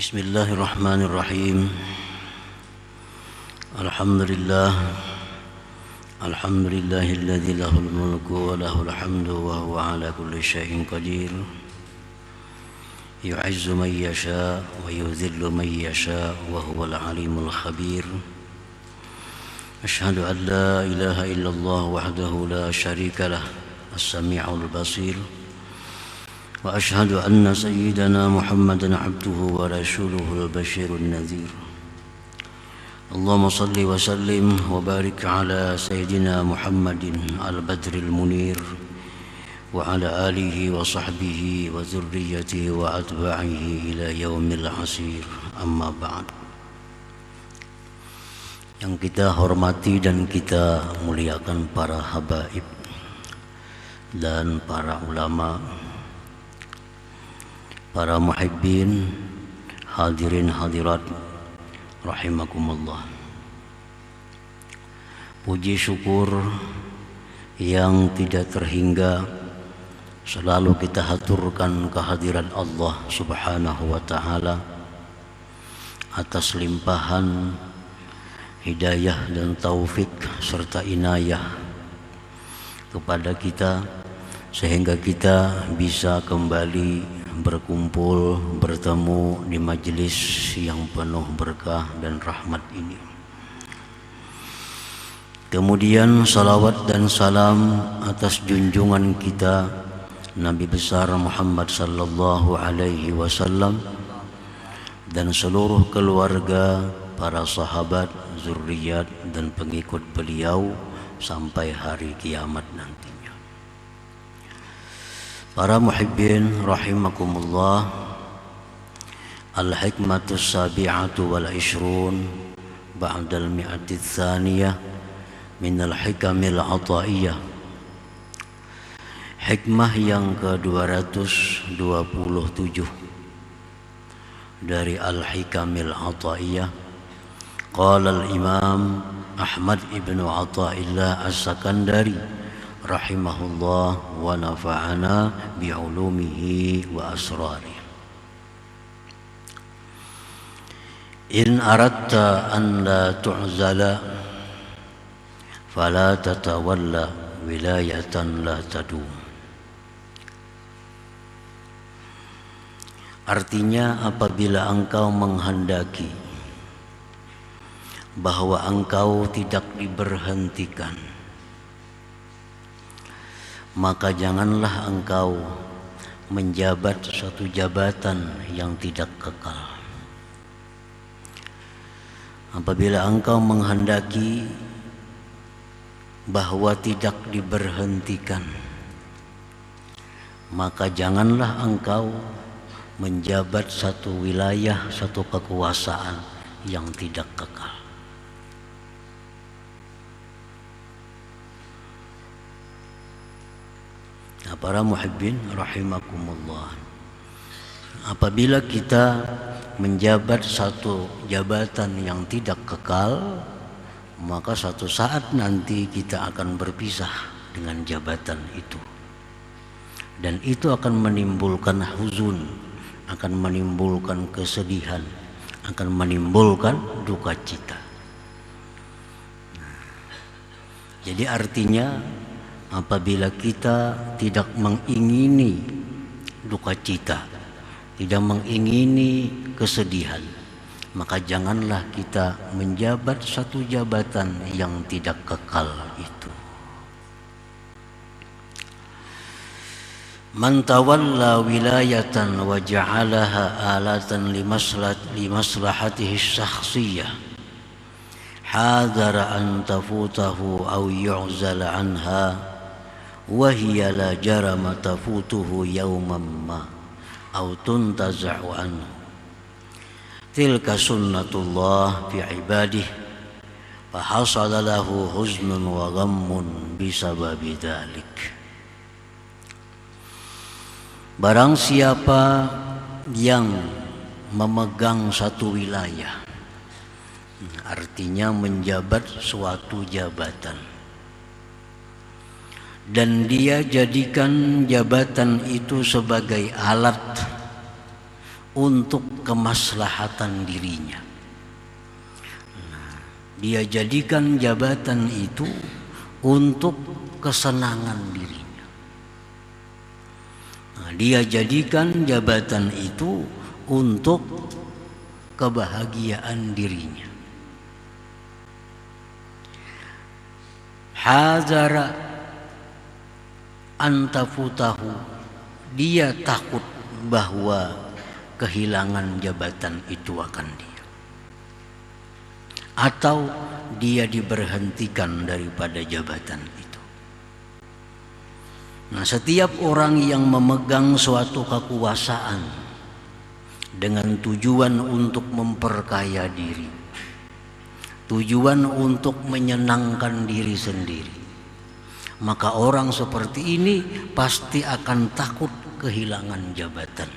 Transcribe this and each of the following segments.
Bismillahirrahmanirrahim. Alhamdulillahilladzi lahul mulku wa lahul hamdu wa huwa ala kulli syai'in qadir. Yu'izzu man yasha' wa yudhillu man yasha' wa huwal alimul khabir. Asyhadu an la ilaha illallah wahdahu la syarika lah, as-sami'ul basir. Wa asyhadu anna sayyidana Muhammadan abduhu wa rasuluhu al-basyirun nadhir. Allahumma salli wa sallim wa barik ala sayyidina Muhammadin al-badril munir wa ala alihi wa sahbihi wa dhurriyyatihi wa atba'ihi ila yaumil asir. Amma ba'd. Yang kita hormati dan kita muliakan para habaib dan para ulama, para muhibbin, hadirin hadirat rahimakumullah. Puji syukur yang tidak terhingga selalu kita haturkan kehadiran Allah Subhanahu wa ta'ala atas limpahan hidayah dan taufik serta inayah kepada kita, sehingga kita bisa kembali berkumpul, bertemu di majelis yang penuh berkah dan rahmat ini. Kemudian salawat dan salam atas junjungan kita Nabi besar Muhammad sallallahu alaihi wasallam dan seluruh keluarga, para sahabat, zuriat dan pengikut beliau sampai hari kiamat nanti. Para muhibbin rahimakumullah, al-hikmatus sabi'atu wal ishrun ba'dal mi'ati tsaniyah min al-hikamil ataiyah. Hikmah yang ke-227 dari al-hikamil ataiyah. Qala al-imam Ahmad ibn Athaillah as-Sakandari rahimahullah wa nafa'ana bi'ulumihi wa asrarih. In aradta an la tu'zala fala tatawalla wilayatan la tadum. Artinya, apabila engkau menghendaki bahwa engkau tidak diberhentikan, maka janganlah engkau menjabat suatu jabatan yang tidak kekal. Apabila engkau menghendaki bahwa tidak diberhentikan, maka janganlah engkau menjabat satu wilayah, satu kekuasaan yang tidak kekal. Para muhibbin rahimakumullah, apabila kita menjabat satu jabatan yang tidak kekal, maka suatu saat nanti kita akan berpisah dengan jabatan itu, dan itu akan menimbulkan huzun, akan menimbulkan kesedihan, akan menimbulkan duka cita. Jadi artinya, apabila kita tidak mengingini duka cita, tidak mengingini kesedihan, maka janganlah kita menjabat satu jabatan yang tidak kekal itu. Man tawalla wilayatan wa ja'alaha alatan limaslahatihi syakhsiyah hadara an tafutahu aw yu'zala anha وهي لا جرم تفوته يوما ما أو تنتزع عنه تلك سنة الله في عباده فحصل له حزن وغم بسبب ذلك. Barang siapa yang memegang satu wilayah, artinya menjabat suatu jabatan, dan dia jadikan jabatan itu sebagai alat untuk kemaslahatan dirinya. Dia jadikan jabatan itu untuk kesenangan dirinya. Dia jadikan jabatan itu untuk kebahagiaan dirinya. Hazara antafutahu, dia takut bahwa kehilangan jabatan itu akan dia, atau dia diberhentikan daripada jabatan itu. Nah, setiap orang yang memegang suatu kekuasaan dengan tujuan untuk memperkaya diri, tujuan untuk menyenangkan diri sendiri, maka orang seperti ini pasti akan takut kehilangan jabatan.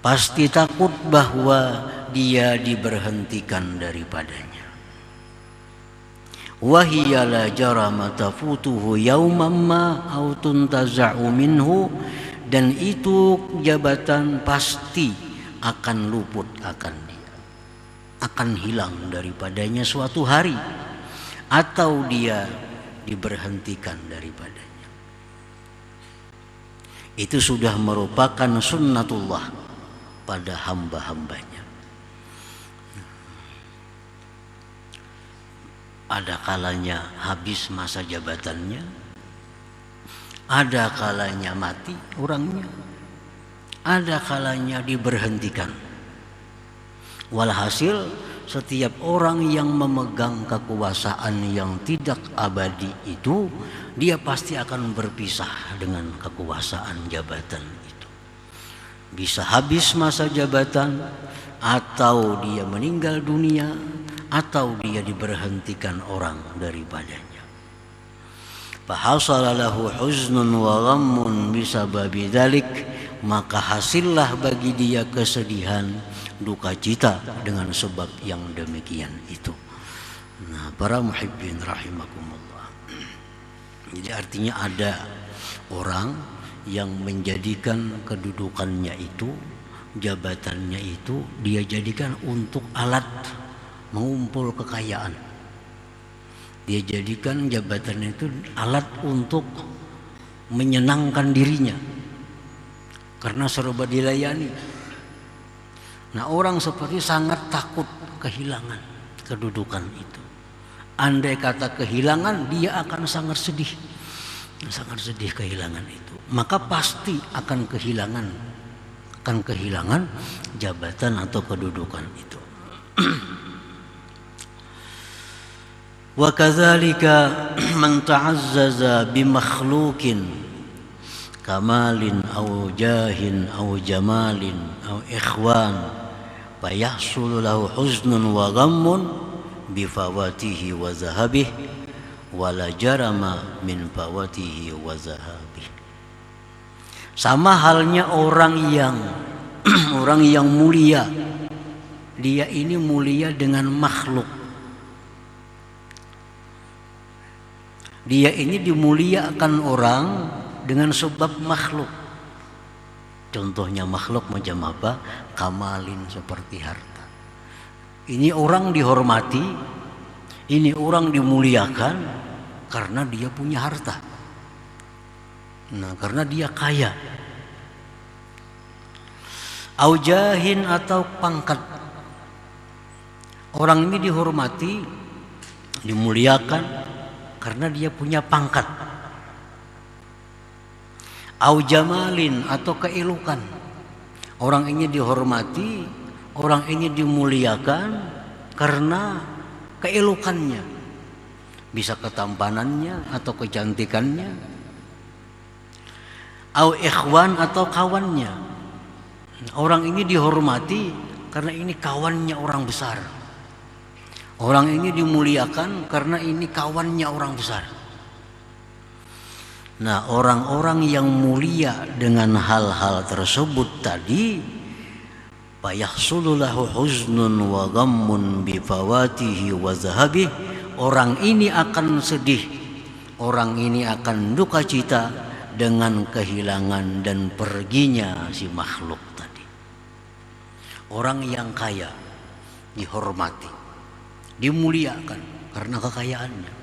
Pasti takut bahwa dia diberhentikan daripadanya. Wahiya la jarama tafutuhu yawman ma aw tuntaza'u minhu, dan itu jabatan pasti akan luput akan dia, akan hilang daripadanya suatu hari, atau dia diberhentikan daripadanya. Itu sudah merupakan sunnatullah pada hamba-hambanya. Ada kalanya habis masa jabatannya, ada kalanya mati orangnya, ada kalanya diberhentikan. Walhasil setiap orang yang memegang kekuasaan yang tidak abadi itu, dia pasti akan berpisah dengan kekuasaan jabatan itu. Bisa habis masa jabatan, atau dia meninggal dunia, atau dia diberhentikan orang daripadanya. Fahasala lahu huznun wa ghammun bisababi dzalik, maka hasillah bagi dia kesedihan, duka cita dengan sebab yang demikian itu. Nah, para muhibbin rahimakumullah. Jadi artinya ada orang yang menjadikan kedudukannya itu, jabatannya itu, dia jadikan untuk alat mengumpul kekayaan. Dia jadikan jabatannya itu alat untuk menyenangkan dirinya, karena serba dilayani. Nah, orang seperti sangat takut kehilangan kedudukan itu. Andai kata kehilangan, dia akan sangat sedih kehilangan itu. Maka pasti akan kehilangan jabatan atau kedudukan itu. Wa kadzalika man ta'azzaza bi makhluqin kamalin aw jahin aw jamalin aw ikhwan fayahsulu lahu huznun wa ghammun bi fawatihi wa zahabih wa la jarama min fawatihi wa zahabih. Sama halnya orang yang mulia. Dia ini mulia dengan makhluk. Dia ini dimuliakan orang dengan sebab makhluk. Contohnya makhluk macam apa? Kamalin, seperti harta. Ini orang dihormati, ini orang dimuliakan karena dia punya harta. Nah, karena dia kaya. Aujahin, atau pangkat. Orang ini dihormati, dimuliakan karena dia punya pangkat. Au jamalin, atau keelukan. Orang ini dihormati, orang ini dimuliakan karena keelukannya. Bisa ketampanannya atau kecantikannya. Au ikhwan, atau kawannya. Orang ini dihormati karena ini kawannya orang besar. Orang ini dimuliakan karena ini kawannya orang besar. Nah, orang-orang yang mulia dengan hal-hal tersebut tadi, fayahsulu lahu huznun wa ghammun bi fawatihi wa zahabih, orang ini akan sedih, orang ini akan duka cita dengan kehilangan dan perginya si makhluk tadi. Orang yang kaya dihormati, dimuliakan karena kekayaannya.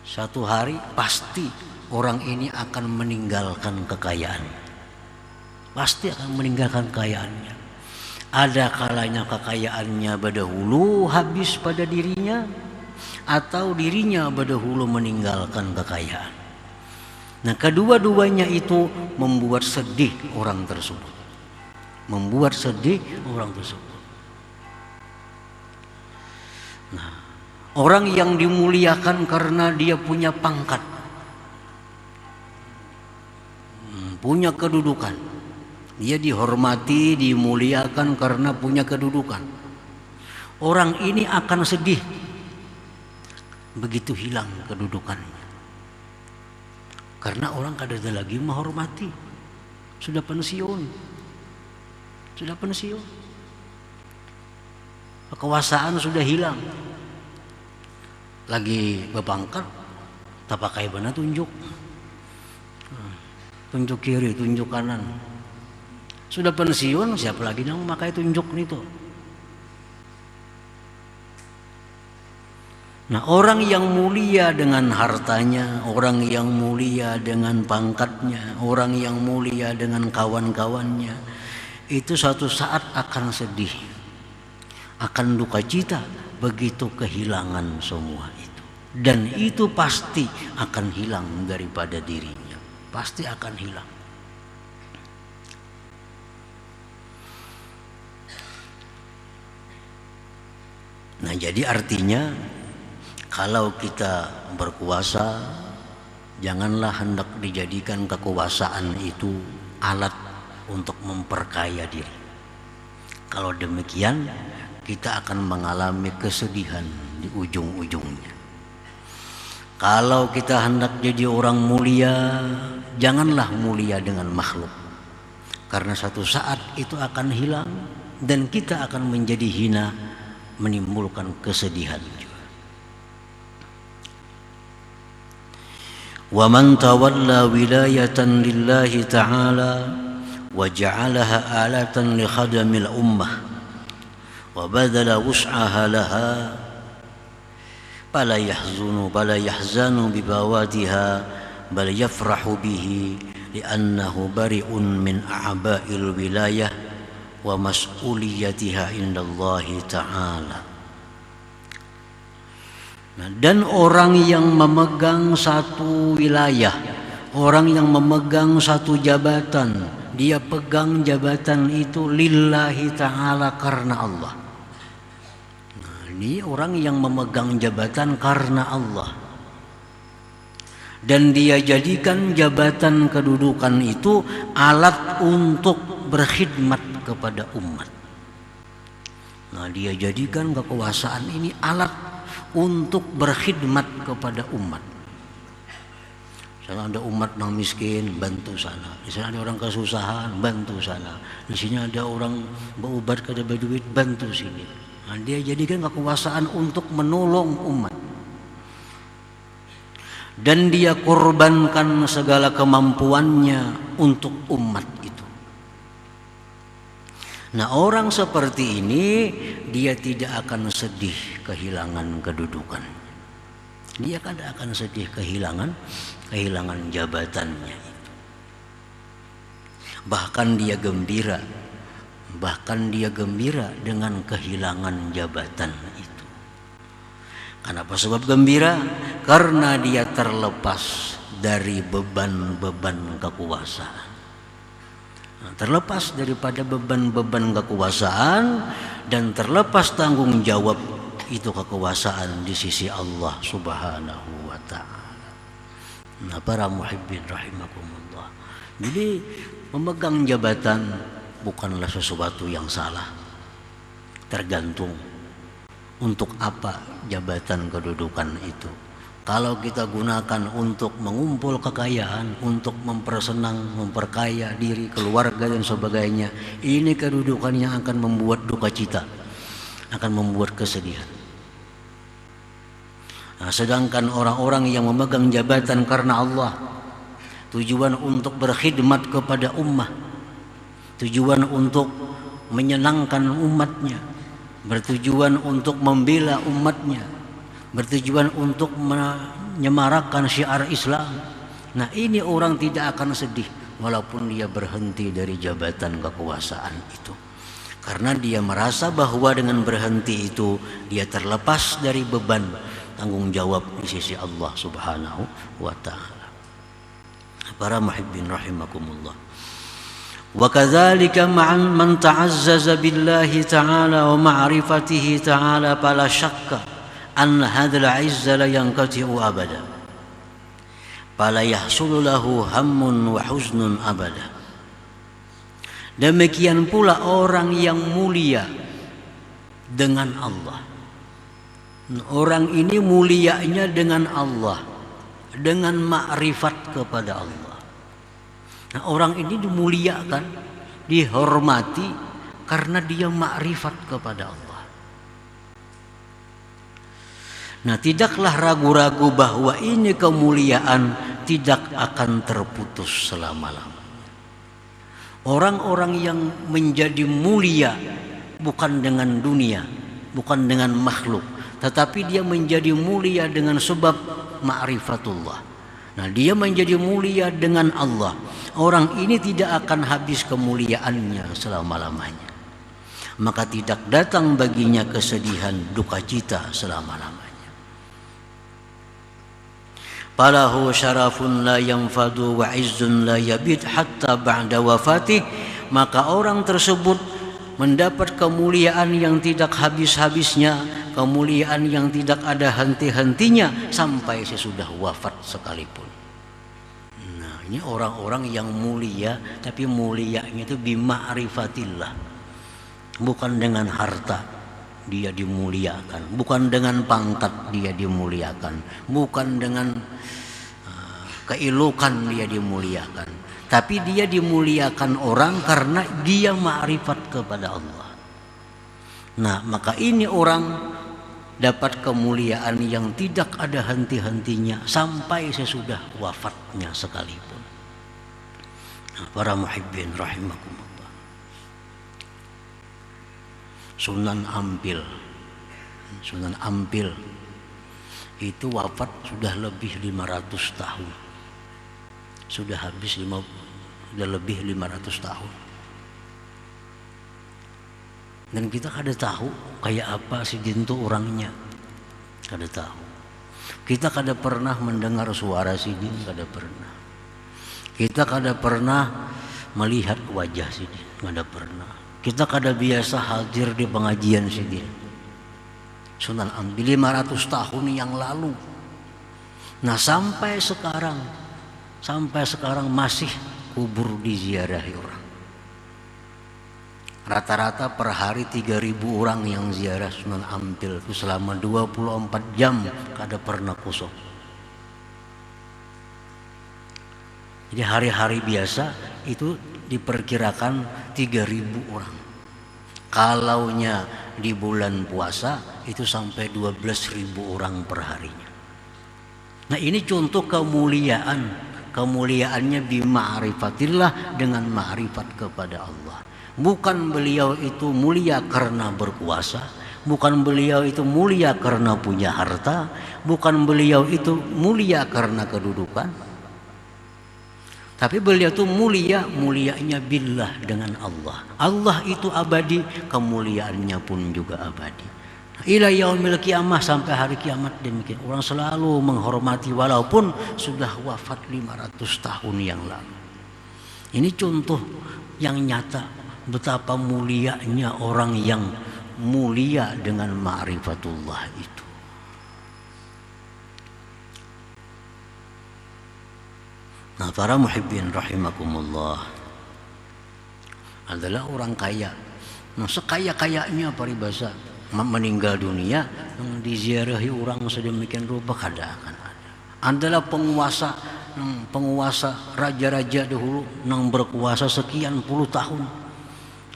Satu hari pasti orang ini akan meninggalkan kekayaan. Pasti akan meninggalkan kekayaannya. Ada kalanya kekayaannya berdahulu habis pada dirinya, atau dirinya berdahulu meninggalkan kekayaan. Nah, kedua-duanya itu membuat sedih orang tersebut. Membuat sedih orang tersebut. Nah, orang yang dimuliakan karena dia punya pangkat, punya kedudukan. Dia dihormati, dimuliakan karena punya kedudukan. Orang ini akan sedih begitu hilang kedudukannya. Karena orang kada ada lagi menghormati. Sudah pensiun. Sudah pensiun. Kekuasaan sudah hilang. Lagi bepangkat, tak pakai benar tunjuk. Tunjuk kiri, tunjuk kanan. Sudah pensiun, siapa lagi yang memakai tunjuk itu? Nah, orang yang mulia dengan hartanya, orang yang mulia dengan pangkatnya, orang yang mulia dengan kawan-kawannya, itu suatu saat akan sedih, akan duka cita begitu kehilangan semua itu. Dan itu pasti akan hilang daripada dirinya, pasti akan hilang. Nah, jadi artinya kalau kita berkuasa, janganlah hendak dijadikan kekuasaan itu alat untuk memperkaya diri. Kalau demikian, kita akan mengalami kesedihan di ujung-ujungnya. Kalau kita hendak jadi orang mulia, janganlah mulia dengan makhluk. Karena satu saat itu akan hilang dan kita akan menjadi hina, menimbulkan kesedihan juga. Wa man tawalla wilayatan lillahi ta'ala wa ja'alaha alatan li khadamil ummah wa badala wus'aha laha fala yahzanu bibawatiha bal yafrahu bihi li'annahu bari'un min a'ba'il wilayah wa mas'uliyatiha indallahi ta'ala. Nah, dan orang yang memegang satu wilayah, orang yang memegang satu jabatan, dia pegang jabatan itu lillahi ta'ala, karena Allah. Nah, ini orang yang memegang jabatan karena Allah. Dan dia jadikan jabatan kedudukan itu alat untuk berkhidmat kepada umat. Nah, dia jadikan kekuasaan ini alat untuk berkhidmat kepada umat. Misalnya ada umat yang miskin, bantu sana. Di sana ada orang kesusahan, bantu sana. Di sini ada orang berobat kada berduit, bantu sini. Nah, dia jadikan kekuasaan untuk menolong umat. Dan dia korbankan segala kemampuannya untuk umat itu. Nah, orang seperti ini dia tidak akan sedih kehilangan kedudukan. Dia tidak akan sedih kehilangan jabatannya itu. Bahkan dia gembira dengan kehilangan jabatan itu. Kenapa sebab gembira? Karena dia terlepas dari beban-beban kekuasaan. Terlepas daripada beban-beban kekuasaan dan terlepas tanggung jawab itu kekuasaan di sisi Allah Subhanahu wa ta'ala. Nah, para muhibbin rahimakumullah. Jadi memegang jabatan bukanlah sesuatu yang salah. Tergantung untuk apa jabatan kedudukan itu. Kalau kita gunakan untuk mengumpul kekayaan, untuk memperkaya diri, keluarga dan sebagainya, ini kedudukan yang akan membuat duka cita, akan membuat kesedihan. Nah, sedangkan orang-orang yang memegang jabatan karena Allah, tujuan untuk berkhidmat kepada ummah, tujuan untuk menyenangkan umatnya, bertujuan untuk membela umatnya, bertujuan untuk menyemarakan syiar Islam. Nah, ini orang tidak akan sedih walaupun dia berhenti dari jabatan kekuasaan itu, karena dia merasa bahwa dengan berhenti itu dia terlepas dari beban tanggung jawab di sisi Allah Subhanahu wa ta'ala. Para muhibbin rahimakumullah. Wa kadzalika ma'an man ta'azzaza billahi ta'ala wa ma'rifatihi ta'ala fala syakka an hadzal 'izza la yanqati'u abada fala yahsulu lahu hammun wa huznun abada. Demikian pula orang yang mulia dengan Allah. Orang ini mulianya dengan Allah, dengan makrifat kepada Allah. Nah, orang ini dimuliakan, dihormati karena dia makrifat kepada Allah. Nah, tidaklah ragu-ragu bahwa ini kemuliaan tidak akan terputus selama-lamanya. Orang-orang yang menjadi mulia bukan dengan dunia, bukan dengan makhluk, tetapi dia menjadi mulia dengan sebab ma'rifatullah. Nah, dia menjadi mulia dengan Allah. Orang ini tidak akan habis kemuliaannya selama-lamanya. Maka tidak datang baginya kesedihan, duka cita selama-lamanya. Falahu syarafun la yanfadu wa izzun la yabid hatta ba'da wafatih. Maka orang tersebut mendapat kemuliaan yang tidak habis-habisnya, kemuliaan yang tidak ada henti-hentinya sampai sesudah wafat sekalipun. Nah, ini orang-orang yang mulia, tapi mulianya itu bima'rifatillah, bukan dengan harta dia dimuliakan, bukan dengan pangkat dia dimuliakan, bukan dengan keelokan dia dimuliakan, tapi dia dimuliakan orang karena dia ma'rifat kepada Allah. Nah, maka ini orang dapat kemuliaan yang tidak ada henti-hentinya sampai sesudah wafatnya sekalipun. Nah, para muhibbin rahimakumullah. Sunan Ampil itu wafat sudah lebih 500 tahun. Sudah lebih 500 tahun. Dan kita kada tahu kayak apa si Dintu orangnya. Kada tahu. Kita kada pernah mendengar suara si Din, kada pernah. Kita kada pernah melihat wajah si Din, kada pernah. Kita kada biasa hadir di pengajian si Din. Sunan Ampil 500 tahun yang lalu. Nah, sampai sekarang masih kubur diziarahi orang. Rata-rata per hari 3.000 orang yang ziarah Sunan Ampil itu selama 24 jam kada pernah kosong. Jadi hari-hari biasa itu diperkirakan 3.000 orang. Kalaunya di bulan puasa itu sampai 12.000 orang per harinya. Nah, ini contoh kemuliaan. Kemuliaannya bima'rifatillah, dengan ma'rifat kepada Allah. Bukan beliau itu mulia karena berkuasa, bukan beliau itu mulia karena punya harta, bukan beliau itu mulia karena kedudukan, tapi beliau itu mulianya billah, dengan Allah. Allah itu abadi, kemuliaannya pun juga abadi. Ila yaumil qiyamah, sampai hari kiamat demikian. Orang selalu menghormati walaupun sudah wafat 500 tahun yang lalu. Ini contoh yang nyata betapa mulianya orang yang mulia dengan ma'rifatullah itu. Nah, para muhibbin rahimakumullah, adalah orang kaya. Nah, sekaya-kayanya paribasa meninggal dunia diziarahi orang sedemikian rupa kada akan ada. Adalah penguasa raja-raja dahulu yang berkuasa sekian puluh tahun,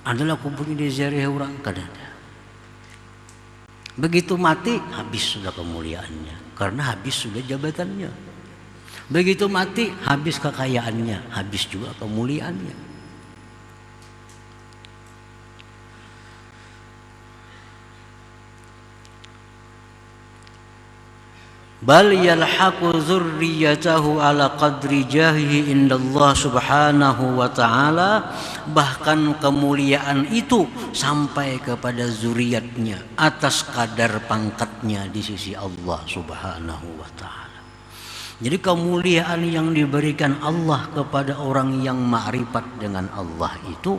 adalah kuburnya diziarahi orang kada ada. Begitu mati habis sudah kemuliaannya, karena habis sudah jabatannya. Begitu mati, habis kekayaannya, habis juga kemuliaannya. Bal yalhaqu dzurriyyatahu ala qadri jahihi indallah subhanahu wa ta'ala. Bahkan kemuliaan itu sampai kepada zuriatnya atas kadar pangkatnya di sisi Allah subhanahu wa ta'ala. Jadi kemuliaan yang diberikan Allah kepada orang yang ma'rifat dengan Allah itu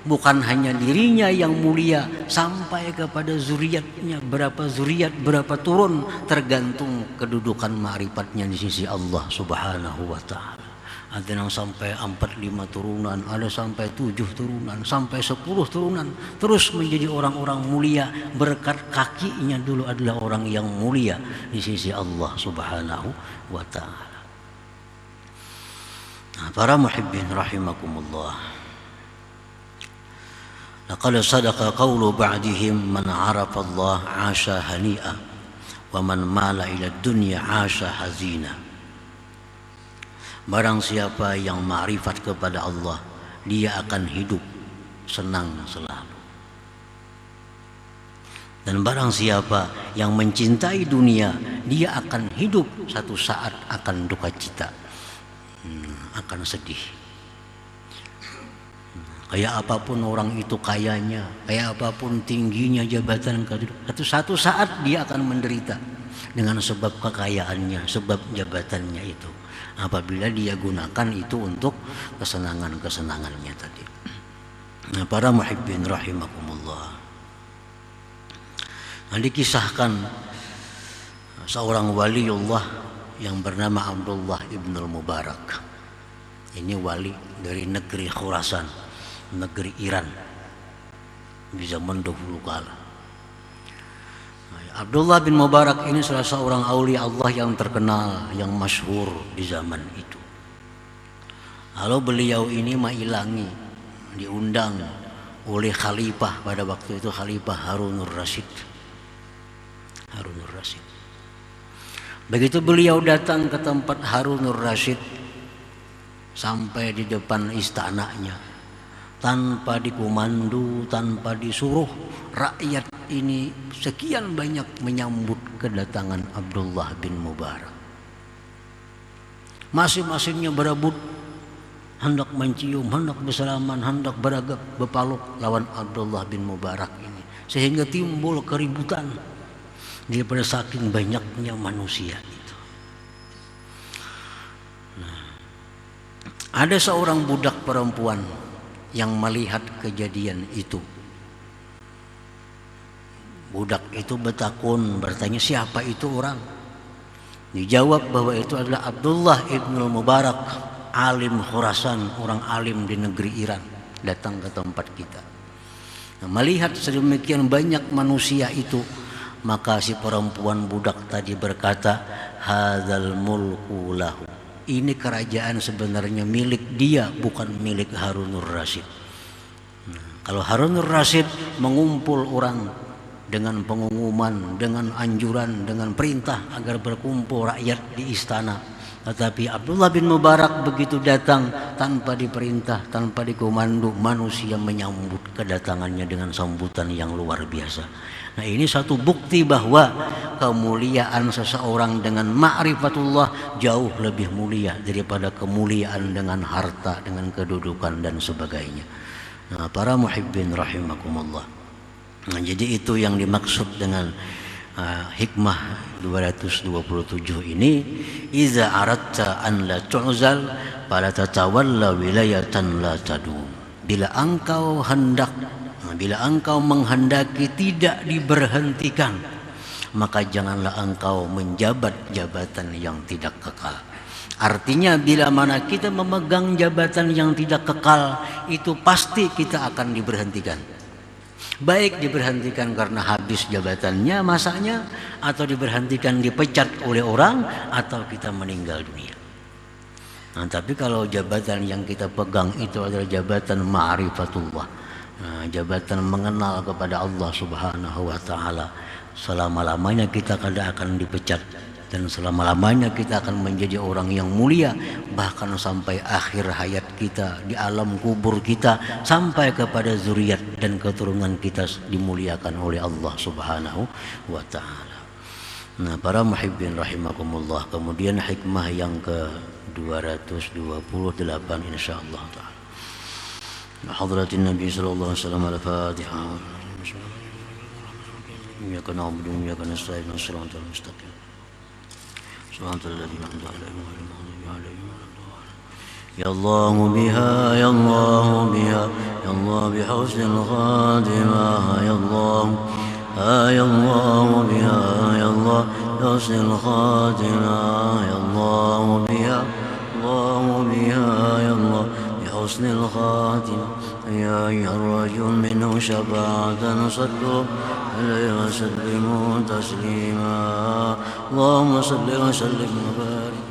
bukan hanya dirinya yang mulia, sampai kepada zuriatnya. Berapa zuriat, berapa turun, tergantung kedudukan ma'rifatnya di sisi Allah subhanahu wa ta'ala. Ada yang sampai 4-5 turunan, ada sampai 7 turunan, sampai 10 turunan, terus menjadi orang-orang mulia berkat kakinya dulu adalah orang yang mulia di sisi Allah subhanahu wa ta'ala. Nah, para muhibbin rahimakumullah, laqad sadaqa qawlu ba'dihim man 'arafa Allah 'asha hani'a wa man mala ila dunya 'asha hazina. Barang siapa yang ma'rifat kepada Allah, dia akan hidup senang selalu. Dan barang siapa yang mencintai dunia, dia akan hidup satu saat akan duka cita, akan sedih. Kayak apapun orang itu kayanya, kayak apapun tingginya jabatan, satu saat dia akan menderita dengan sebab kekayaannya, sebab jabatannya itu, apabila dia gunakan itu untuk kesenangan-kesenangannya tadi. Nah, para muhibbin rahimakumullah, dikisahkan seorang waliullah yang bernama Abdullah ibn al-Mubarak. Ini wali dari negeri Khurasan, negeri Iran di zaman dahulu kala. Abdullah bin Mubarak ini salah seorang aulia Allah yang terkenal, yang masyhur di zaman itu. Lalu beliau ini mailangi, diundang oleh khalifah pada waktu itu, Khalifah Harunur Rasyid. Harunur Rasyid. Begitu beliau datang ke tempat Harunur Rasyid, sampai di depan istananya, tanpa dikomando, tanpa disuruh, rakyat ini sekian banyak menyambut kedatangan Abdullah bin Mubarak. Masing-masingnya berebut, hendak mencium, hendak bersalaman, hendak beragak berpaluk lawan Abdullah bin Mubarak ini, sehingga timbul keributan daripada saking banyaknya manusia itu. Nah, ada seorang budak perempuan yang melihat kejadian itu. Budak itu bertakun, bertanya siapa itu orang. Dijawab bahwa itu adalah Abdullah ibn al-Mubarak, alim Khurasan, orang alim di negeri Iran, datang ke tempat kita. Nah, melihat sedemikian banyak manusia itu, maka si perempuan budak tadi berkata, hadzal mulku lahu. Ini kerajaan sebenarnya milik dia, bukan milik Harunur Rasyid. Nah, kalau Harunur Rasyid mengumpul orang dengan pengumuman, dengan anjuran, dengan perintah agar berkumpul rakyat di istana, tetapi Abdullah bin Mubarak begitu datang tanpa diperintah, tanpa dikomando, manusia menyambut kedatangannya dengan sambutan yang luar biasa. Nah, ini satu bukti bahwa kemuliaan seseorang dengan ma'rifatullah jauh lebih mulia daripada kemuliaan dengan harta, dengan kedudukan dan sebagainya. Nah, para muhibbin rahimakumullah. Nah, jadi itu yang dimaksud dengan hikmah 227 ini. Iza aratta an la tu'zal fala tatawalla wilayatan la tadum. Bila engkau menghendaki tidak diberhentikan, maka janganlah engkau menjabat jabatan yang tidak kekal. Artinya bila mana kita memegang jabatan yang tidak kekal, itu pasti kita akan diberhentikan. Baik diberhentikan karena habis jabatannya, masanya, atau diberhentikan dipecat oleh orang, atau kita meninggal dunia. Nah, tapi kalau jabatan yang kita pegang itu adalah jabatan ma'rifatullah, nah, jabatan mengenal kepada Allah subhanahu wa ta'ala, selama-lamanya kita kadang akan dipecat, dan selama-lamanya kita akan menjadi orang yang mulia, bahkan sampai akhir hayat kita, di alam kubur kita, sampai kepada zuriat dan keturunan kita dimuliakan oleh Allah Subhanahu wa taala. Nah, para muhibbin rahimakumullah, kemudian hikmah yang ke-228 insyaallah taala. Hadratin Nabi sallallahu alaihi wasallam al-Fatihah. Iyyaka na'budu wa iyyaka nasta'in shiratal mustaqim. Shiratal ladzina an'amta 'alaihim ghairil maghdubi 'alaihim waladdallin. Ya Allah biha ya Allah biha ya Allah bi husnil khatimah ya Allah ya Allah biha ya Allah bi husnil khatimah ya Allah biha Allah biha ya Allah bi husnil khatimah يا أيها الرجل منه شفاعة صلوا عليه وسلموا تسليما اللهم صل وسلم وبارك